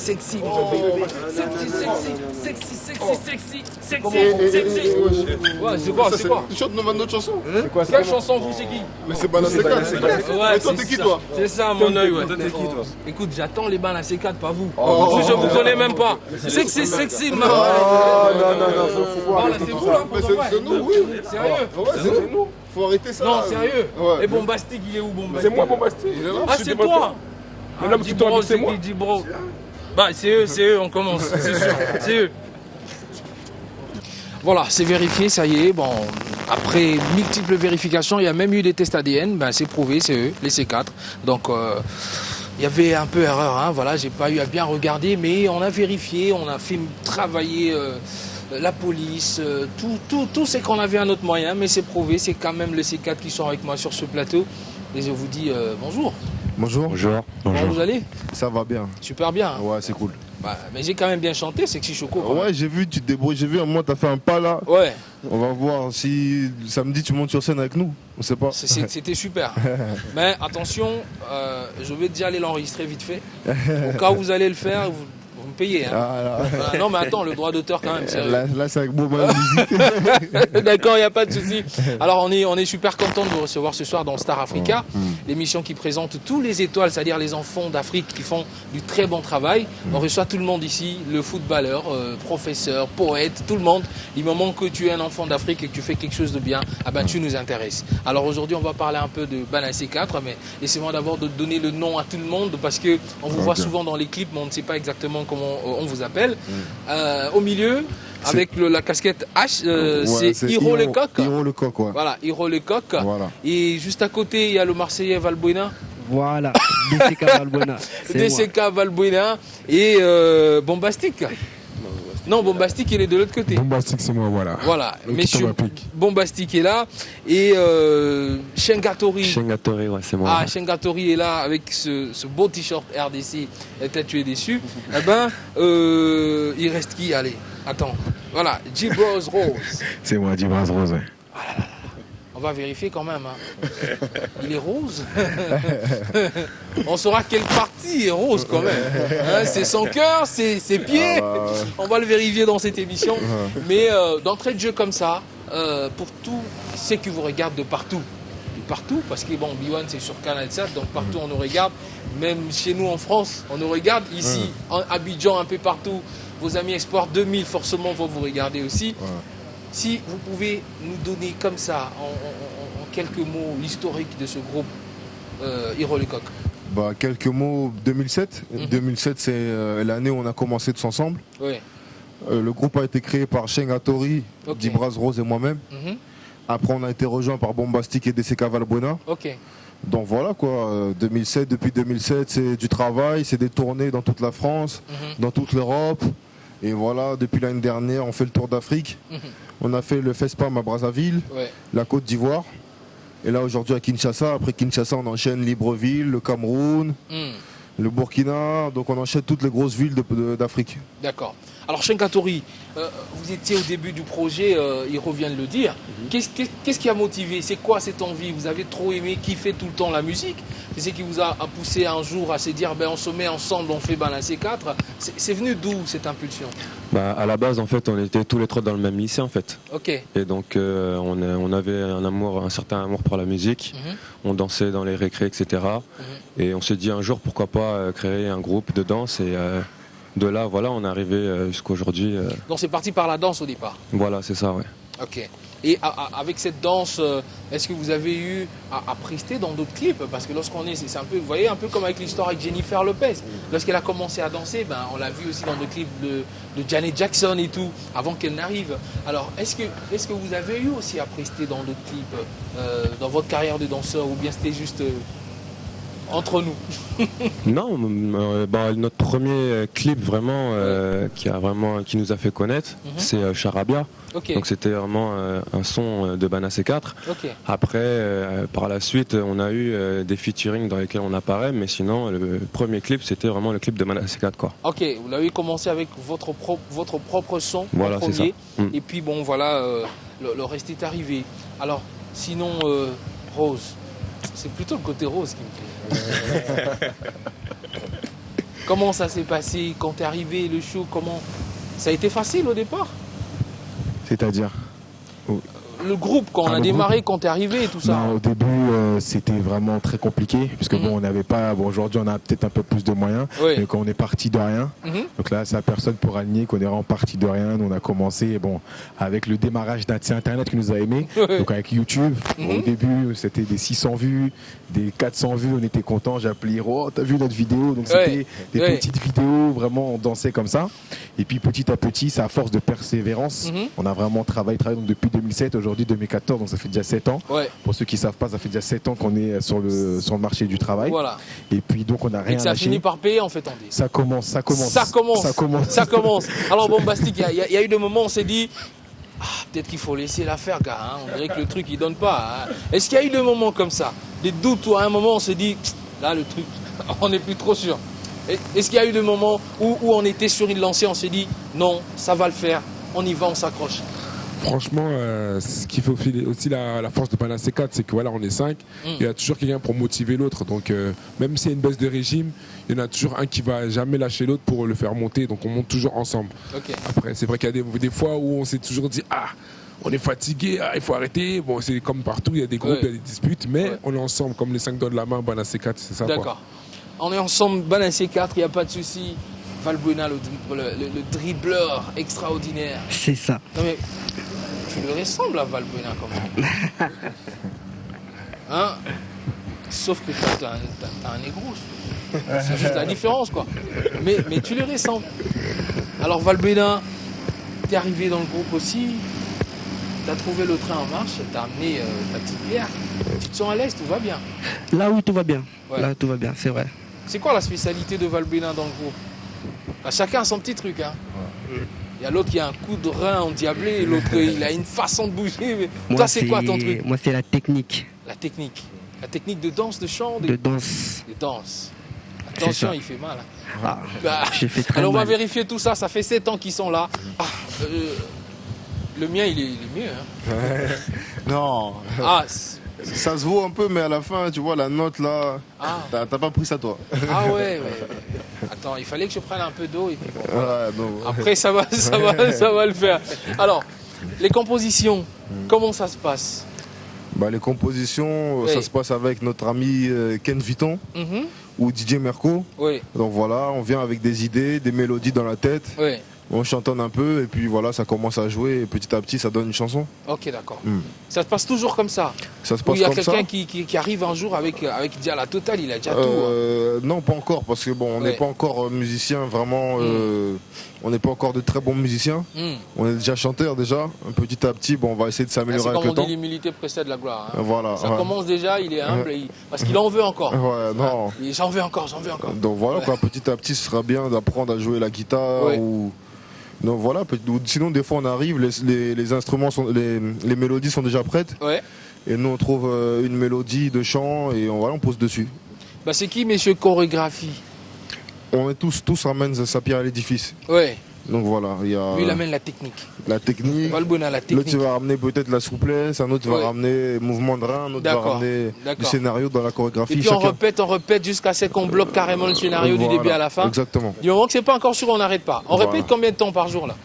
sexy. Sexy. Ouais, c'est quoi? Tu chantes notre chanson? C'est quoi ça? Quelle chanson vous, c'est qui? Mais c'est Bana C4, c'est clair. Ouais, toi, t'es qui, toi? C'est ça, mon œil, ouais. Toi, t'es qui, toi? Écoute, j'attends les Bana C4, pas vous. Je vous connais même pas. Sexy, man. Non, faut arrêter c'est tout vous, ça. là, Mais pour c'est nous, oui. Sérieux? Ouais, c'est nous. Faut arrêter ça. Non, sérieux. Ouais. Et Bombastic, il est où, Bombastic? C'est moi, Bombastic. Il est là. Ah, c'est toi? Mais là, Dis tu t'en bro, dis, c'est moi. Dis bro. Bah, c'est eux, on commence, c'est sûr. C'est eux. Voilà, c'est vérifié, ça y est. Bon, après multiples vérifications, il y a même eu des tests ADN. Ben, c'est prouvé, c'est eux, les C4. Donc, il y avait un peu erreur. Hein, voilà, j'ai pas eu à bien regarder, mais on a vérifié, on a fait travailler la police, tout c'est qu'on avait un autre moyen, mais c'est prouvé. C'est quand même les C4 qui sont avec moi sur ce plateau. Et je vous dis bonjour. Bonjour. Comment vous allez? Ça va bien. Super bien. Hein. Ouais, c'est cool. Bah, mais j'ai quand même bien chanté, Sexy Choco. Ouais, j'ai vu, tu te débrouilles. J'ai vu, à un moment, t'as fait un pas là. Ouais. On va voir si samedi tu montes sur scène avec nous. On sait pas. C'était super. Mais attention, je vais déjà aller l'enregistrer vite fait. Au cas où vous allez le faire, vous me payez. Hein. Voilà. Non, mais attends, le droit d'auteur quand même. Sérieux. Là c'est avec Boba Musique. D'accord, il n'y a pas de souci. Alors, on est super content de vous recevoir ce soir dans Star Africa, l'émission qui présente tous les étoiles, c'est-à-dire les enfants d'Afrique qui font du très bon travail. On reçoit tout le monde ici, le footballeur, professeur, poète, tout le monde. Du moment que tu es un enfant d'Afrique et que tu fais quelque chose de bien, ah ben, tu nous intéresses. Alors aujourd'hui, on va parler un peu de Bana C4, mais laissez-moi d'abord de donner le nom à tout le monde parce que on vous voit souvent dans les clips, mais on ne sait pas exactement comment on vous appelle. Au milieu, avec la casquette H, c'est Hiro Lecoq. Hiro Lecoq, ouais. Voilà, Hiro Lecoq. Voilà. Et juste à côté, il y a le Marseillais Valbuena. Voilà, DCK Valbuena. DCK Valbuena et Bombastic. Non, Bombastic, il est de l'autre côté. Bombastic, c'est moi, voilà. Voilà, messieurs, Bombastic est là. Et Shengatori. Shengatori, ouais, c'est moi. Ah, Shengatori est là avec ce beau t-shirt RDC. Et toi, tu es déçu. Eh ben, il reste qui? Allez, attends. Voilà, J-Bros Rose. C'est moi, J-Bros Rose, ouais. On va vérifier quand même. Hein. Il est rose. On saura quelle partie est rose quand même. Hein, c'est son cœur, ses pieds. On va le vérifier dans cette émission. Mais d'entrée de jeu comme ça, pour tous ceux qui vous regardent de partout. Partout, parce que bon, B1 c'est sur Canal 7, donc partout on nous regarde. Même chez nous en France, on nous regarde. Ici, en Abidjan, un peu partout. Vos amis Espoir 2000 forcément vont vous regarder aussi. Si vous pouvez nous donner comme ça, en quelques mots, l'historique de ce groupe Hiro Lecoq. Bah, quelques mots, 2007. 2007, c'est l'année où on a commencé tous ensemble. Oui. Le groupe a été créé par Shengatori, J-Bros Rose et moi-même. Après, on a été rejoint par Bombastic et DCK Valbuena. Donc voilà quoi, 2007, depuis 2007, c'est du travail, c'est des tournées dans toute la France, dans toute l'Europe. Et voilà, depuis l'année dernière, on fait le tour d'Afrique. On a fait le FESPAM à Brazzaville, la Côte d'Ivoire. Et là, aujourd'hui, à Kinshasa. Après Kinshasa, on enchaîne Libreville, le Cameroun, le Burkina. Donc, on enchaîne toutes les grosses villes d'Afrique. D'accord. Alors, Shengatori, vous étiez au début du projet, il revient de le dire. Qu'est-ce qui a motivé? C'est quoi cette envie? Vous avez trop aimé, kiffé tout le temps la musique? C'est ce qui vous a poussé un jour à se dire, ben, on se met ensemble, on fait Bana C4. C'est venu d'où cette impulsion? Bah, à la base, en fait, on était tous les trois dans le même lycée, en fait. Et donc, on avait un certain amour pour la musique. On dansait dans les récrés, etc. Et on s'est dit un jour, pourquoi pas créer un groupe de danse. Et de là, voilà, on est arrivé jusqu'à aujourd'hui. Donc, c'est parti par la danse au départ? Voilà, c'est ça, ouais. Ok. Et avec cette danse, est-ce que vous avez eu à prester dans d'autres clips? Parce que lorsqu'on c'est un peu, vous voyez, un peu comme avec l'histoire avec Jennifer Lopez. Lorsqu'elle a commencé à danser, ben, on l'a vu aussi dans des clips de Janet Jackson et tout, avant qu'elle n'arrive. Alors, est-ce que vous avez eu aussi à prester dans d'autres clips, dans votre carrière de danseur, ou bien c'était juste entre nous? Non, notre premier clip vraiment, qui nous a fait connaître, c'est Charabia. Donc c'était vraiment un son de Bana C4. Après, par la suite, on a eu des featuring dans lesquels on apparaît, mais sinon le premier clip c'était vraiment le clip de Bana C4 quoi. Ok, vous l'avez commencé avec votre propre son, voilà, c'est ça. Et puis bon voilà, le reste est arrivé. Alors sinon Rose, c'est plutôt le côté rose qui me plaît. Comment ça s'est passé quand tu es arrivé, le show, comment... Ça a été facile au départ? C'est-à-dire? Le groupe, quand on a démarré, quand tu es arrivé et tout ça. Non, au début, c'était vraiment très compliqué. Parce que bon, on n'avait pas. Bon, aujourd'hui, on a peut-être un peu plus de moyens. Mais quand on est parti de rien. Donc là, c'est à personne pour aligner qu'on est vraiment parti de rien. Nous, on a commencé bon, avec le démarrage d'un site internet qui nous a aimé. Donc avec YouTube. Au début, c'était des 600 vues, des 400 vues. On était contents. J'ai appelé oh, t'as vu notre vidéo? Donc c'était des petites vidéos. Vraiment, on dansait comme ça. Et puis petit à petit, c'est à force de persévérance. On a vraiment travaillé donc, depuis 2007. Aujourd'hui 2014, donc ça fait déjà 7 ans. Pour ceux qui ne savent pas, ça fait déjà 7 ans qu'on est sur le marché du travail. Voilà. Et puis donc on n'a rien lâché. Ça finit par payer en fait. Ça commence. Alors Bombastic, il y a eu des moments où on s'est dit, peut-être qu'il faut laisser l'affaire, gars. Hein. On dirait que le truc il donne pas. Hein. Est-ce qu'il y a eu des moments comme ça, des doutes où à un moment on s'est dit, là le truc, on n'est plus trop sûr. Est-ce qu'il y a eu des moments où on était sur une lancée, on s'est dit, non, ça va le faire, on y va, on s'accroche? Franchement, ce qui fait aussi la force de Bana C4, c'est que voilà, on est 5, il y a toujours quelqu'un pour motiver l'autre. Donc même s'il y a une baisse de régime, il y en a toujours un qui va jamais lâcher l'autre pour le faire monter. Donc on monte toujours ensemble. Après, c'est vrai qu'il y a des fois où on s'est toujours dit on est fatigué, il faut arrêter. Bon, c'est comme partout, il y a des groupes, il y a des disputes, mais on est ensemble comme les 5 doigts de la main, Bana C4, c'est ça. D'accord. On est ensemble, Bana C4, il n'y a pas de souci. Valbuena, le dribbleur extraordinaire. C'est ça. Non mais, tu le ressembles à Valbuena quand même. Hein? Sauf que toi, t'as un négro. C'est juste la différence, quoi. Mais tu le ressembles. Alors Valbuena, t'es arrivé dans le groupe aussi. T'as trouvé le train en marche, t'as amené ta petite bière. Tu te sens à l'aise, tout va bien? Là, oui, tout va bien. Là, tout va bien, c'est vrai. C'est quoi la spécialité de Valbuena dans le groupe? Chacun a son petit truc. Hein. Il y a l'autre qui a un coup de rein endiablé, l'autre il a une façon de bouger. Mais toi, c'est quoi ton truc? Moi, c'est la technique. La technique. La technique de danse, de chant? De danse. De danse. Attention, il fait mal. Hein. J'ai fait très alors, mal. on va vérifier tout ça. Ça fait 7 ans qu'ils sont là. Le mien, il est mieux. Hein. Non. Ça se vaut un peu, mais à la fin, tu vois, la note là, t'as pas pris ça toi. Ah ouais. Attends, il fallait que je prenne un peu d'eau et puis bon. Non. Après, ça va le faire. Alors, les compositions, comment ça se passe? Les compositions, ça se passe avec notre ami Ken Vuitton ou DJ Merco. Donc voilà, on vient avec des idées, des mélodies dans la tête. On chantonne un peu et puis voilà, ça commence à jouer et petit à petit ça donne une chanson. Ok, d'accord. Ça se passe toujours comme ça? Ça se passe comme ça. Ou il y a quelqu'un qui arrive un jour avec déjà la totale, il a déjà tout? Non, pas encore, parce que bon, on n'est pas encore musicien, vraiment, on n'est pas encore de très bons musiciens. On est déjà chanteurs déjà. Petit à petit, bon, on va essayer de s'améliorer avec le temps. C'est comme on dit, l'humilité précède la gloire. Hein. Voilà. Ça commence déjà, il est humble, parce qu'il en veut encore. Non. J'en veux encore. Donc voilà, quoi, petit à petit, ce sera bien d'apprendre à jouer la guitare ou... Donc voilà, sinon des fois on arrive, les instruments, les mélodies sont déjà prêtes. Et nous on trouve une mélodie de chant et on pose dessus. C'est qui messieurs chorégraphie? On est tous amène sa pierre à l'édifice. Donc voilà, lui il amène la technique. La technique. Valbuena, la technique. L'autre va ramener peut-être la souplesse, un autre va ramener mouvement de rein, un autre va ramener du scénario dans la chorégraphie. Et puis on répète jusqu'à ce qu'on bloque carrément le scénario du début à la fin. Exactement. Du moment que c'est pas encore sûr, on n'arrête pas. On répète combien de temps par jour là?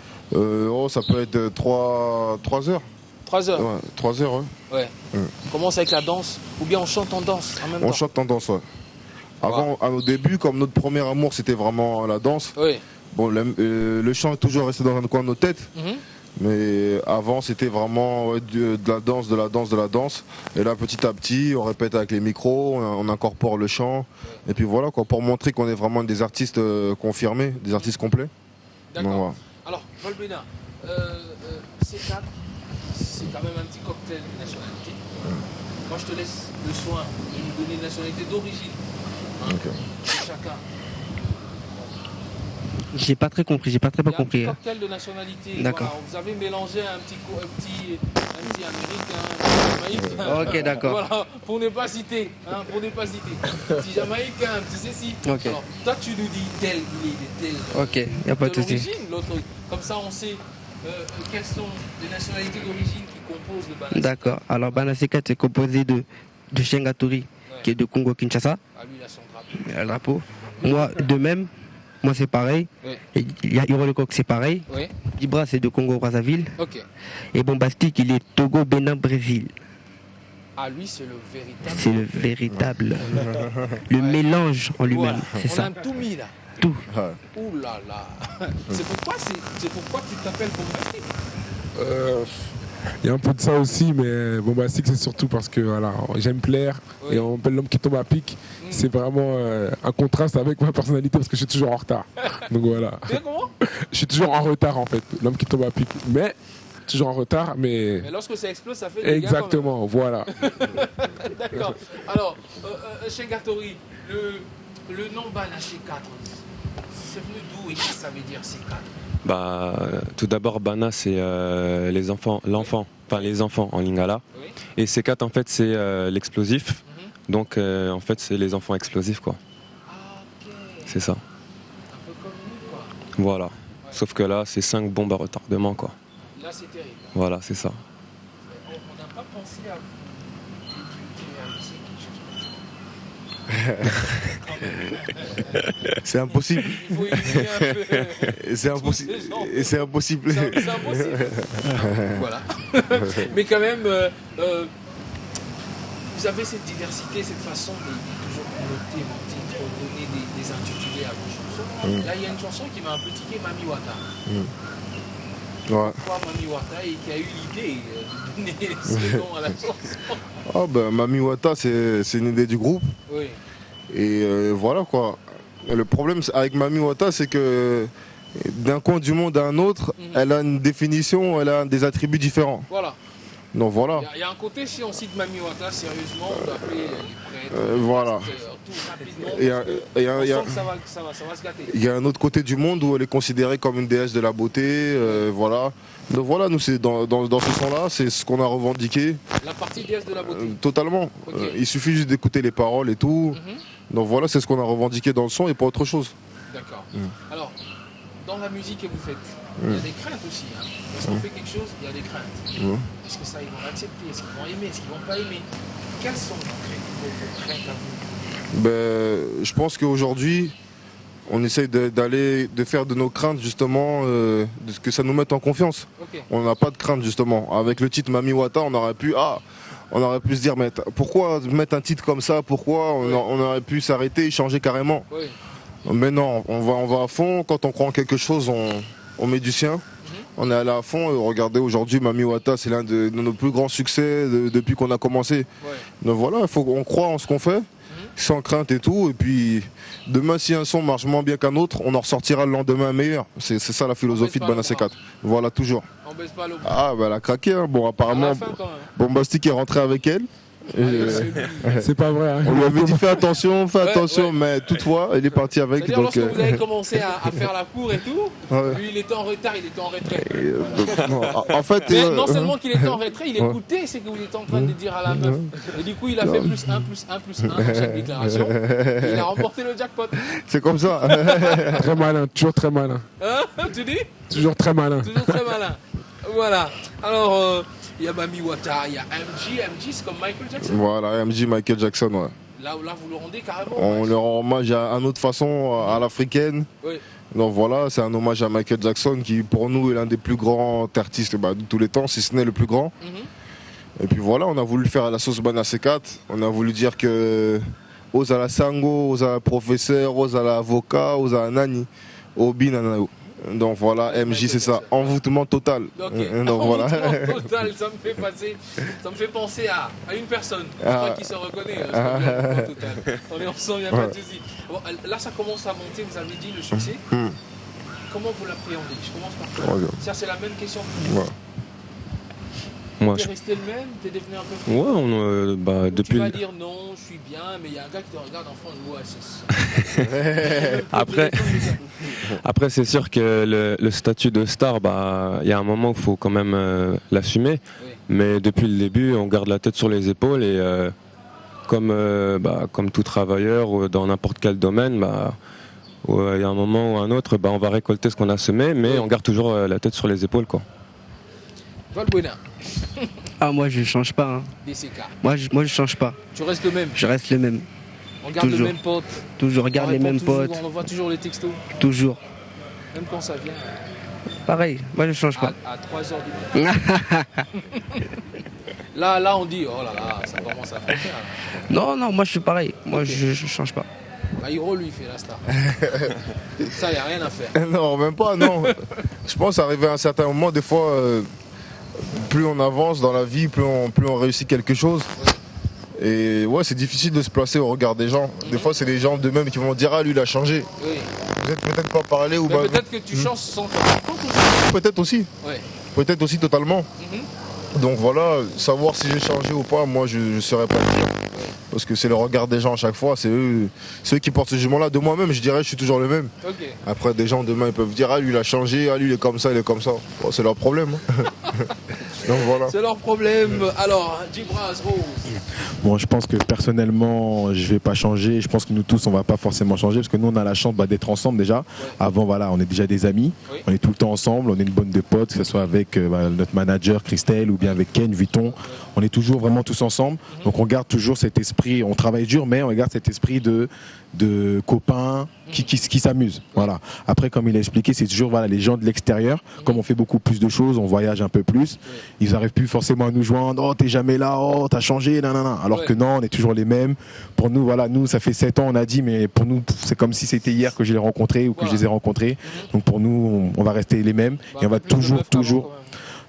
Ça peut être 3 heures. 3 heures? 3 heures, ouais. On commence avec la danse, ou bien on chante en danse en même temps? On chante en danse, Avant, à nos débuts, comme notre premier amour c'était vraiment la danse. Bon, le chant est toujours resté dans un coin de nos têtes. Mais avant, c'était vraiment de la danse. Et là, petit à petit, on répète avec les micros, on incorpore le chant. Et puis voilà, quoi, pour montrer qu'on est vraiment des artistes confirmés, des artistes complets. D'accord. Voilà. Alors, Valbuena, C4, c'est quand même un petit cocktail de nationalité. Moi, je te laisse le soin de nous donner une nationalité d'origine. Chacun. J'ai pas très compris. Un cocktail de nationalité. D'accord. Voilà, vous avez mélangé un petit américain, Jamaïcain. Ok, d'accord. Voilà, pour ne pas citer. Un petit Jamaïcain, un petit ceci. Okay. Alors, toi, tu nous dis tel, il est de tel. Ok, il n'y a pas de souci. L'autre, comme ça, on sait quelles sont les nationalités d'origine qui composent le Bana C4. D'accord. Alors, Bana C4 est composé de Shenga Tori, qui est de Congo-Kinshasa. Ah, lui, il a son drapeau. Le drapeau. Moi, de même. Moi, c'est pareil. Oui. Il y a Hiro Lecoq, c'est pareil. Oui. Dibra, c'est de Congo-Brazzaville. Ok. Et Bombastic, il est Togo, Bénin, Brésil. Ah, lui, c'est le véritable. C'est le véritable. Le mélange en lui-même. Voilà. C'est ça. On a tout mis là. Tout. Ouh là là. C'est pourquoi tu t'appelles Bombastic. Il y a un peu de ça aussi, mais Bombastic, c'est surtout parce que voilà, j'aime plaire et on m'appelle l'homme qui tombe à pic. C'est vraiment un contraste avec ma personnalité parce que je suis toujours en retard. Donc voilà. Comment? Je suis toujours en retard en fait, l'homme qui tombe à pic. Mais toujours en retard, mais lorsque ça explose, ça fait des exactement, voilà. D'accord. Alors, Shengatori, le nom Bana C4, c'est venu d'où et qu'est-ce que ça veut dire C4? Bah, tout d'abord, Bana, c'est les enfants en lingala. Oui. Et C4, en fait, c'est l'explosif. Donc, en fait, c'est les enfants explosifs, quoi. Ah, ok. C'est ça. Un peu comme nous, quoi. Voilà. Sauf que là, c'est 5 bombes à retardement, quoi. Là, c'est terrible. Voilà, c'est ça. On n'a pas pensé à vous réaliser quelque chose. C'est impossible. Il faut éliminer un peu. C'est impossible. Et c'est impossible. C'est impossible. Voilà. Mais quand même, vous avez cette diversité, cette façon de toujours noter vos titres, donner des intitulés à vos chansons. Là, il y a une chanson qui m'a un peu tiqué, Mami Wata. Ouais. Pourquoi Mami Wata et qui a eu l'idée de donner ce nom à la chanson? Oh ben Mami Wata, c'est une idée du groupe. Oui. Et voilà quoi. Et le problème avec Mami Wata, c'est que d'un coin du monde à un autre, elle a une définition, elle a des attributs différents. Voilà. Donc voilà. Il y a un côté, si on cite Mami Wata, sérieusement, on doit appeler les prêtres. Voilà. Tout rapidement. On sent que ça va se gâter. Il y a un autre côté du monde où elle est considérée comme une déesse de la beauté. Voilà. Donc voilà, nous, c'est dans ce sens-là, c'est ce qu'on a revendiqué. La partie déesse de la beauté. Totalement. Okay. Il suffit juste d'écouter les paroles et tout. Donc voilà, c'est ce qu'on a revendiqué dans le son et pas autre chose. D'accord. Alors, dans la musique que vous faites, il y a des craintes aussi. Hein. Lorsqu'on fait quelque chose, il y a des craintes. Est-ce que ça, ils vont l'accepter? Est-ce qu'ils vont aimer? Est-ce qu'ils vont pas aimer? Quelles sont vos craintes à vous? Je pense qu'aujourd'hui, on essaye de faire de nos craintes justement que ça nous mette en confiance. Okay. On n'a pas de crainte justement. Avec le titre Mami Wata, on aurait pu se dire mais pourquoi mettre un titre comme ça? Pourquoi on aurait pu s'arrêter et changer carrément. Oui. Mais non, on va à fond. Quand on croit en quelque chose, on met du sien. On est allé à fond. Regardez, aujourd'hui, Mami Wata, c'est l'un de nos plus grands succès depuis qu'on a commencé. Ouais. Donc voilà, il faut qu'on croit en ce qu'on fait, sans crainte et tout. Et puis, demain, si un son marche moins bien qu'un autre, on en ressortira le lendemain meilleur. C'est ça la philosophie de Bana C4. Voilà, toujours. On baisse pas le bras. Ah, bah elle a craqué. Hein. Bon, apparemment, Bombastic est rentré avec elle. C'est pas vrai. Hein. On lui avait dit fais attention, mais toutefois, il est parti avec. C'est-à-dire lorsque vous avez commencé à faire la cour et tout, lui il était en retard, il était en retrait. En fait, mais non seulement qu'il était en retrait, il écoutait ce que vous étiez en train de dire à la meuf. Et du coup, il a fait +1, +1, +1 dans chaque déclaration. Et il a remporté le jackpot. C'est comme ça. Très malin, toujours très malin. Hein? Tu dis? Toujours très malin. Toujours très malin. Voilà. Alors, il y a Mami Wata, il y a MJ c'est comme Michael Jackson. Voilà, MJ, Michael Jackson, ouais. Là, vous le rendez carrément. On le rend hommage à une autre façon, à l'africaine. Oui. Donc voilà, c'est un hommage à Michael Jackson qui, pour nous, est l'un des plus grands artistes de tous les temps, si ce n'est le plus grand. Et puis voilà, on a voulu le faire à la sauce Bana C4. On a voulu dire que Oza la Sango, Oza la professeur, Oza la avocat, Oza la nani, Obi nanao. Donc voilà, MJ c'est ça, envoûtement total. Okay. Donc voilà. Total, ça me fait penser à une personne, je crois qui se reconnaît. Total. On est ensemble, il n'y a pas de souci. Bon, là ça commence à monter, vous avez dit le succès. Comment vous l'appréhendez? Je commence par toi. Ça c'est la même question pour vous. T'es resté le même? T'es devenu un peu plus... Ouais, depuis... Tu vas dire non, je suis bien, mais il y a un gars qui te regarde en France, ouais, c'est ça. Après, c'est sûr que le statut de star, il y a un moment où il faut quand même l'assumer. Oui. Mais depuis le début, on garde la tête sur les épaules et comme tout travailleur ou dans n'importe quel domaine, il y a un moment ou un autre, on va récolter ce qu'on a semé, mais on garde toujours la tête sur les épaules, quoi. Valbuena. Ah, moi je change pas. Hein. DCK. Moi je change pas. Tu restes le même? Je reste le même. On garde le même pote. Toujours, regarde les mêmes potes. On envoie toujours les textos. Toujours. Même quand ça vient. Pareil, moi je change pas. À 3h du matin. Là, on dit, oh là là, ça commence à faire. Non, moi je suis pareil. Moi je change pas. Hiro, lui, il fait la star. Ça, il n'y a rien à faire. Non, même pas, non. Je pense arriver à un certain moment, des fois, plus on avance dans la vie, plus on réussit quelque chose. Et ouais, c'est difficile de se placer au regard des gens. Des fois, c'est les gens d'eux-mêmes qui vont dire, ah, lui, il a changé. Oui. Vous n'êtes peut-être pas parlé ou peut-être que tu changes sans te rendre compte aussi. Peut-être aussi. Ouais. Peut-être aussi totalement. Donc voilà, savoir si j'ai changé ou pas, moi, je ne saurais pas dire. Parce que c'est le regard des gens à chaque fois, c'est eux qui portent ce jugement-là. De moi-même, je dirais, je suis toujours le même. Okay. Après, des gens demain, ils peuvent dire, ah, lui, il a changé, ah, lui, il est comme ça, il est comme ça. Bon, c'est leur problème. Donc voilà. C'est leur problème. Alors, Djibraz, Rose. Bon, je pense que personnellement, je vais pas changer. Je pense que nous tous, on va pas forcément changer parce que nous, on a la chance d'être ensemble déjà. Ouais. Avant, voilà, on est déjà des amis. Oui. On est tout le temps ensemble. On est une bonne de potes, que ce soit avec notre manager Christelle ou bien avec Ken, Vuitton. Ouais. On est toujours vraiment tous ensemble. Donc, on garde toujours cet esprit. On travaille dur, mais on garde cet esprit de copains qui s'amusent. Voilà. Après, comme il a expliqué, c'est toujours les gens de l'extérieur. Comme on fait beaucoup plus de choses, on voyage un peu plus. Ils n'arrivent plus forcément à nous joindre. Oh, t'es jamais là. Oh, t'as changé. Nanana. Alors que non, on est toujours les mêmes. Pour nous, nous, ça fait 7 ans, on a dit, mais pour nous, c'est comme si c'était hier que je les rencontrés ou que je les ai rencontrés. Donc pour nous, on va rester les mêmes et on va toujours.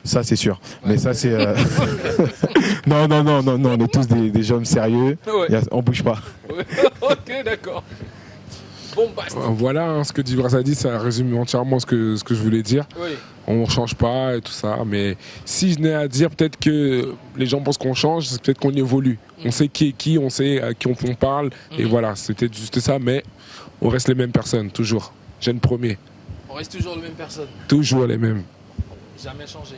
Ça, c'est sûr. Mais ça, c'est. Non, on est tous des hommes sérieux. Ouais. On bouge pas. Ok, d'accord. Bombastique. Voilà, ce que Djibraz a dit, ça résume entièrement ce que je voulais dire. Oui. On ne change pas et tout ça. Mais si je n'ai à dire, peut-être que les gens pensent qu'on change, c'est peut-être qu'on évolue. On sait qui est qui, on sait à qui on parle. Et voilà, c'était juste ça. Mais on reste les mêmes personnes, toujours. J'ai le premier. On reste toujours les mêmes personnes. Toujours les mêmes. Jamais changé.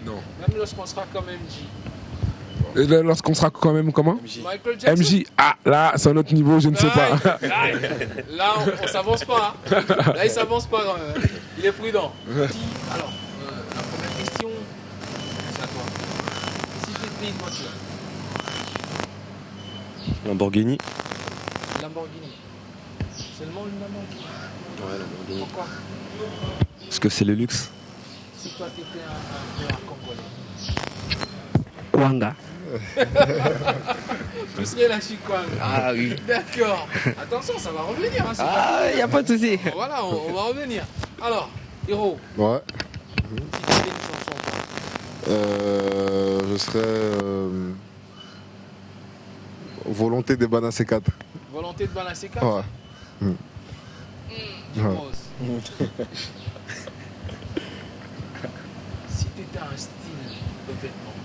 Non. Même lorsqu'on sera comme MJ. Lorsqu'on sera quand même comment? Michael Jackson. MJ, là, c'est un autre niveau, je ne sais pas. Là, on s'avance pas. Hein. Là, il s'avance pas quand même. Il est prudent. Alors, la première question, c'est à toi. Si tu étais une voiture? Lamborghini. Seulement une Lamborghini? Ouais, Lamborghini. Pourquoi? Parce que c'est le luxe. Si toi, tu étais un joueur congolais? Kwanga. Tu serais la Chikwanga. Ah oui. D'accord. Attention, ça va revenir. Hein, il n'y a pas de souci. Voilà, on va revenir. Alors, Hiro. Ouais. Si tu fais une chanson, je serais Volonté des Bana C4. Volonté de Bana C4? Ouais. Si tu étais un style de vêtements.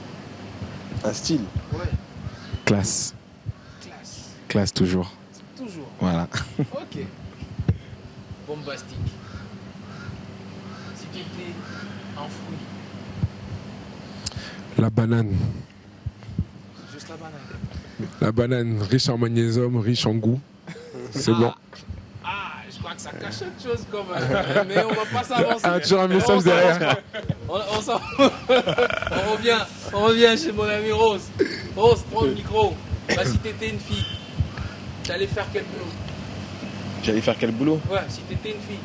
Un style? Ouais. Classe. Classe toujours. Toujours. Voilà. Ok. Bombastique. Si tu étais un fruit. La banane. Juste la banane. La banane, riche en magnésium, riche en goût. C'est bon. Je crois que ça cache autre chose quand même. Mais on va pas s'avancer. Toujours un message derrière. On revient chez mon ami Rose. Rose, prends le micro. Bah, si t'étais une fille, t'allais faire quel boulot? J'allais faire quel boulot? Ouais, si t'étais une fille.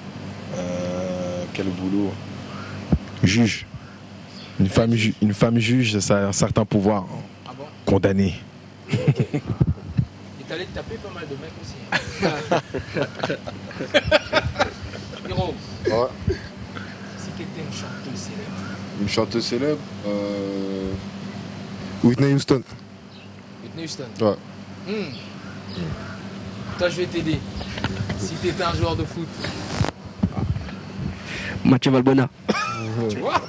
Quel boulot? Juge. Une femme juge, ça a un certain pouvoir. Ah bon? Condamné. Okay. Et t'allais te taper pas mal de mecs aussi. Hiro. Ouais. Si t'étais une chanteuse célèbre. Une chanteuse célèbre Whitney Houston. Whitney Houston. Ouais. Toi, je vais t'aider. Si t'étais un joueur de foot. Mathieu Valbuena. Tu vois?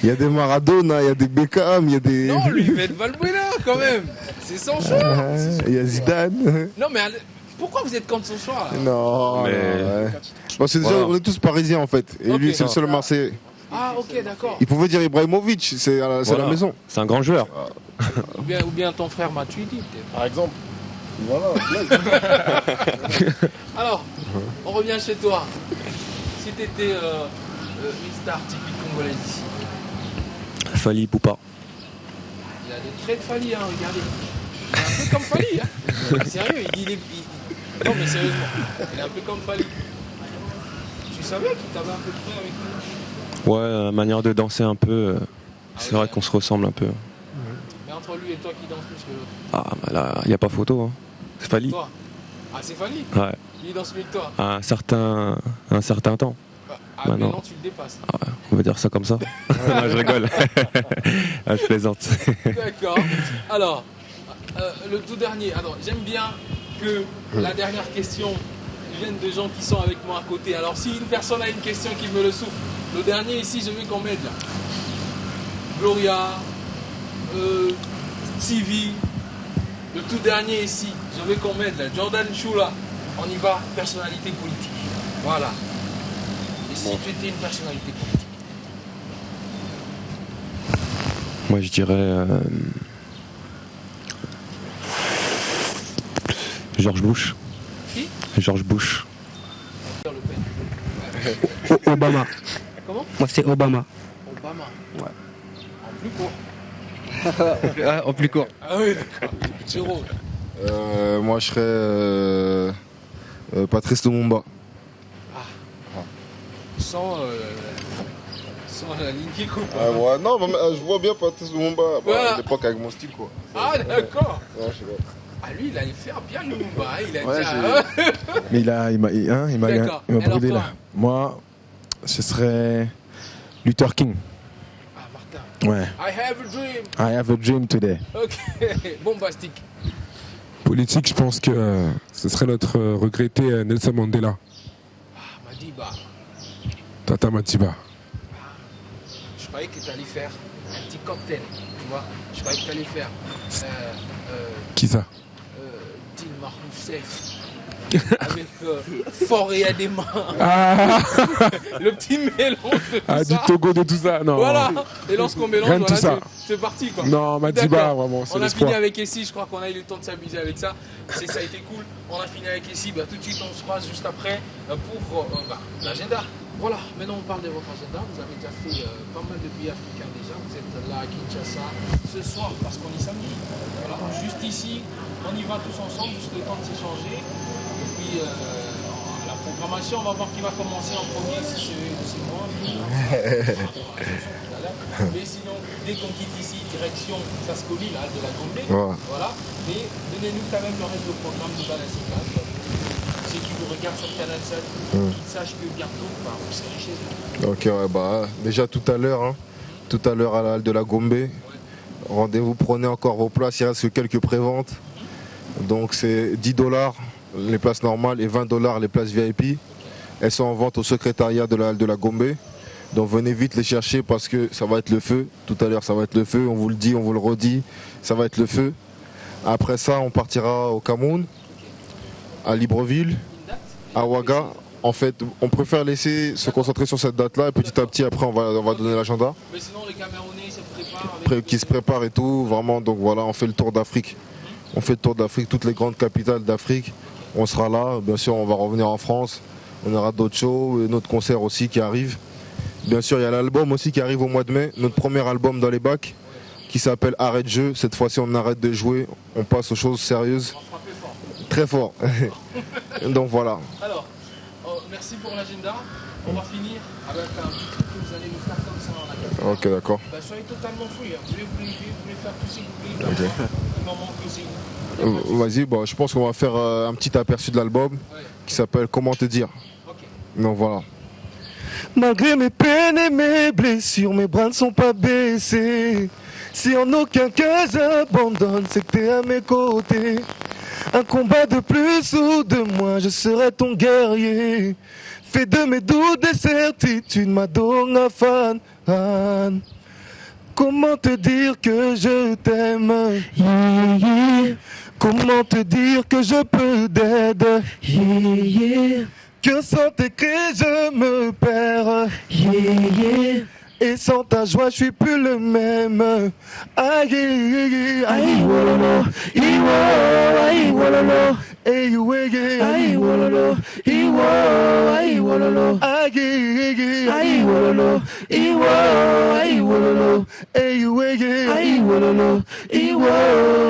Il y a des Maradona, il y a des Beckham, il y a des... Non, lui, il va être Valbuena quand même. C'est son choix. Il y a Zidane. Non, mais pourquoi vous êtes contre son choix là? Non, mais... Bon, c'est déjà, on est tous parisiens en fait. Et lui, c'est le seul Marseillais. Ah, ok, d'accord. Il pouvait dire Ibrahimovic, c'est à la maison. C'est un grand joueur. Ou bien ton frère Matuidi, peut-être. Par exemple. Voilà. Alors, on revient chez toi. Si tu étais une star typique congolaise ici. Fally Poupa. Il a des traits de Fally, hein, regardez. Il est un peu comme Fally. Hein. Sérieux, non mais sérieusement, il est un peu comme Fally. Tu savais qu'il t'avait un peu près avec lui? Ouais, la manière de danser un peu, c'est vrai qu'on se ressemble un peu. Mais entre lui et toi, qui danse plus que l'autre? Ah, bah là, il n'y a pas photo. Hein. C'est Fally. Toi? Ah, c'est Fally? Ouais. Lui, il danse mieux que toi? À un certain temps. Ah, maintenant tu le dépasses. Ah ouais, on va dire ça comme ça. Non, je rigole. Ah, je plaisante. D'accord. Alors, le tout dernier. Alors, j'aime bien que la dernière question vienne de gens qui sont avec moi à côté. Alors, si une personne a une question, qu'il me le souffle. Le dernier ici, je veux qu'on m'aide là. Gloria, TV, le tout dernier ici, je veux qu'on m'aide là. Jordan Chula, on y va, personnalité politique. Voilà. Et si tu étais une personnalité politique? Moi, je dirais George Bush. Qui? George Bush. Obama. Comment? Moi, c'est Obama. Obama. Ouais. En plus court. En plus court. Ah oui, d'accord. Giro. Moi, je serais Patrice Lumumba. Sans la ligne qui coupe. Ah ouais, non, mais, je vois bien Patrice Lumumba. Voilà. À l'époque avec mon style, quoi. Ah d'accord. Ouais, je sais pas. Ah lui, il allait faire bien le Lumumba. Hein. Il a Ouais, dit. Mais il m'a D'accord. brûlé Alors, là. Moi, ce serait Luther King. Ah Martin. Ouais. I have a dream. I have a dream today. Ok. Bombastique. Politique, je pense que ce serait notre regretté Nelson Mandela. Ah Madiba. Tata Matiba. Je croyais que tu allais faire un petit cocktail. Tu vois. Je croyais que tu allais faire. Qui ça? Dilma Rousseff. Avec Faure Adema. Ah, Le petit mélange de tout ah ça. du Togo, de tout ça. Non. Voilà. Et lorsqu'on mélange, Rien de tout voilà, ça. c'est parti quoi. Non, Madiba, D'accord. vraiment, c'est On a l'espoir. fini avec Essie, je crois qu'on a eu le temps de s'amuser avec ça. Ça a été cool. On a fini avec Essie. Tout de suite, on se croise juste après pour l'agenda. Voilà, maintenant on parle de votre agenda. Vous avez déjà fait pas mal de pays africains déjà. Vous êtes là à Kinshasa ce soir parce qu'on est samedi. Voilà, juste ici, on y va tous ensemble, juste le temps de s'échanger. Et puis la programmation, on va voir qui va commencer en premier, si c'est moi, lui. Mais sinon, dès qu'on quitte ici, direction Saskoli, là, de la Gombe. Ouais. Voilà. Mais donnez-nous quand même le reste du programme de Balassika. Ceux qui vous regardent sur Canal 7, qu'ils sachent que bientôt, vous serez chez eux. Ok, ouais, bah, déjà tout à l'heure, à la halle de la Gombe. Ouais. Rendez-vous, prenez encore vos places, il reste que quelques préventes. Donc c'est $10 les places normales et $20 les places VIP. Elles sont en vente au secrétariat de la halle de la Gombe. Donc venez vite les chercher parce que ça va être le feu. Tout à l'heure ça va être le feu, on vous le dit, on vous le redit, ça va être le feu. Après ça on partira au Cameroun, à Libreville, à Ouaga. En fait on préfère laisser se concentrer sur cette date-là et petit à petit après on va donner l'agenda. Mais sinon les Camerounais se préparent. Qui se préparent et tout, vraiment, donc voilà, on fait le tour d'Afrique. On fait le tour d'Afrique, toutes les grandes capitales d'Afrique. On sera là, bien sûr on va revenir en France. On aura d'autres shows et notre concert aussi qui arrive. Bien sûr, il y a l'album aussi qui arrive au mois de mai, notre premier album dans les bacs, qui s'appelle Arrête jeu. Cette fois-ci, on arrête de jouer, on passe aux choses sérieuses. Très fort. Donc voilà. Alors, merci pour l'agenda. On va finir avec un petit truc que vous allez nous faire comme ça en la Ok, d'accord. soyez totalement free. Vous voulez faire tout ce que vous voulez. Okay. Il m'en manque aussi. Vas-y, bon, je pense qu'on va faire un petit aperçu de l'album qui s'appelle Comment te dire. Okay. Donc voilà. Malgré mes peines et mes blessures, mes bras ne sont pas baissés. Si en aucun cas j'abandonne, c'est que t'es à mes côtés. Un combat de plus ou de moins, je serai ton guerrier. Fais de mes doutes des certitudes, Madonna fan. Comment te dire que je t'aime? Yeah, yeah. Comment te dire que je peux d'aide? Yeah, yeah. Que sans tes cris je me perds. Yeah, yeah. Et sans ta joie je suis plus le même. Aïe, aïe, aïe, wololo, iwo, aïe, wololo, aïe, aïe, aïe, wololo, iwo, aïe, wololo, aïe, aïe, aïe wololo, iwo, aïe wololo, aïe weye, aïe wololo, iwo,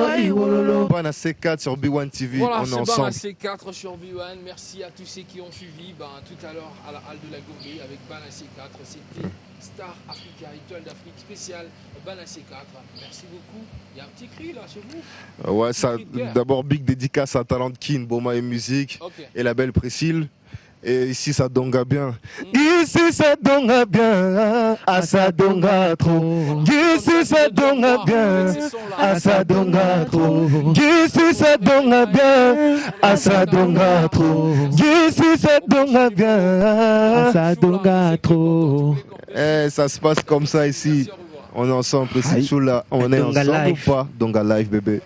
aïe wololo. Bana C4 sur B1 TV, voilà, on est ensemble. Bana C4 sur B1. Merci à tous ceux qui ont suivi tout à l'heure à la halle de la Gourmet avec Bana C4. C'était Star Africa, étoile d'Afrique spéciale Bana C4. Merci beaucoup. Il y a un petit cri là chez vous. Ouais, ça. D'abord big dédicace à Talent Kin, Boma et musique, et la belle Priscille. Et ici ça donga bien. Ici ça donga bien, ah ça donga trop. Ici ça donga bien, ah ça donga trop. Ici ça donga bien, ah ça donga trop. Ici ça donga bien, ah ça donga trop. Eh, ça se passe comme ça ici. On est ensemble, Priscille Choula. On est ensemble ou pas? Donga live bébé.